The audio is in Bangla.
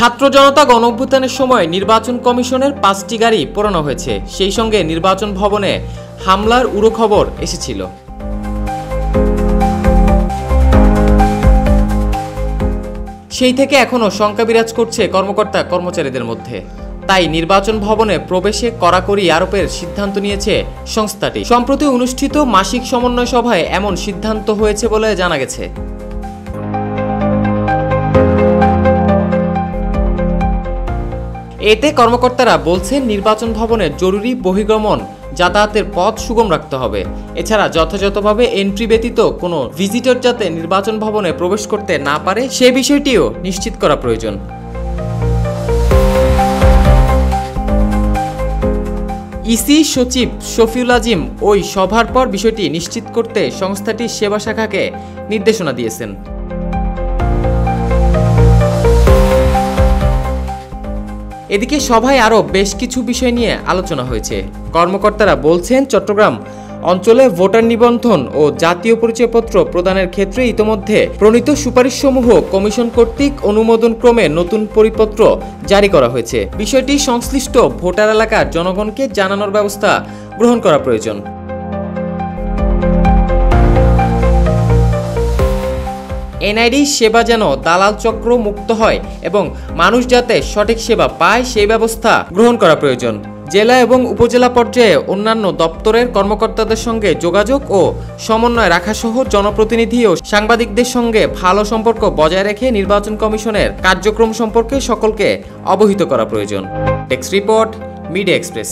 ছাত্র জনতা গণঅভ্যুত্থানের সময় নির্বাচন কমিশনের 5টি গাড়ি পোড়ানো হয়েছে। সেই সঙ্গে নির্বাচন ভবনে হামলার উড়ো খবর এসেছিল। সেই থেকে এখনও শঙ্কা বিরাজ করছে কর্মকর্তা কর্মচারীদের মধ্যে। তাই নির্বাচন ভবনে প্রবেশে কড়াকড়ি আরোপের সিদ্ধান্ত নিয়েছে সংস্থাটি। সম্প্রতি অনুষ্ঠিত মাসিক সমন্বয় সভায় এমন সিদ্ধান্ত হয়েছে বলে জানা গেছে। এতে কর্মকর্তারা বলছেন, নির্বাচন ভবনের জরুরি বহির্গমন যাতায়াতের পথ সুগম রাখতে হবে। এছাড়া যথাযথভাবে এন্ট্রি ব্যতীত কোনো ভিজিটর যাতে নির্বাচন ভবনে প্রবেশ করতে না পারে সে বিষয়টিও নিশ্চিত করা প্রয়োজন। ইসি সচিব শফিউল আজিম ওই সভার পর বিষয়টি নিশ্চিত করতে সংস্থাটির সেবা শাখাকে নির্দেশনা দিয়েছেন। এদিকে সভায় আরও বেশ কিছু বিষয় নিয়ে আলোচনা হয়েছে। কর্মকর্তারা বলছেন, চট্টগ্রাম অঞ্চলে ভোটার নিবন্ধন ও জাতীয় পরিচয়পত্র প্রদানের ক্ষেত্রে ইতোমধ্যে প্রণীত সুপারিশসমূহ কমিশন কর্তৃক অনুমোদনক্রমে নতুন পরিপত্র জারি করা হয়েছে। বিষয়টি সংশ্লিষ্ট ভোটার এলাকার জনগণকে জানানোর ব্যবস্থা গ্রহণ করা প্রয়োজন। এনআইডি সেবা যেন দালাল চক্র মুক্ত হয় এবং মানুষ যাতে সঠিক সেবা পায় সেই ব্যবস্থা গ্রহণ করা প্রয়োজন। জেলা এবং উপজেলা পর্যায়ে অন্যান্য দপ্তরের কর্মকর্তাদের সঙ্গে যোগাযোগ ও সমন্বয় রাখা সহ জনপ্রতিনিধি ও সাংবাদিকদের সঙ্গে ভালো সম্পর্ক বজায় রেখে নির্বাচন কমিশনের কার্যক্রম সম্পর্কে সকলকে অবহিত করা প্রয়োজন। Desk report, media express.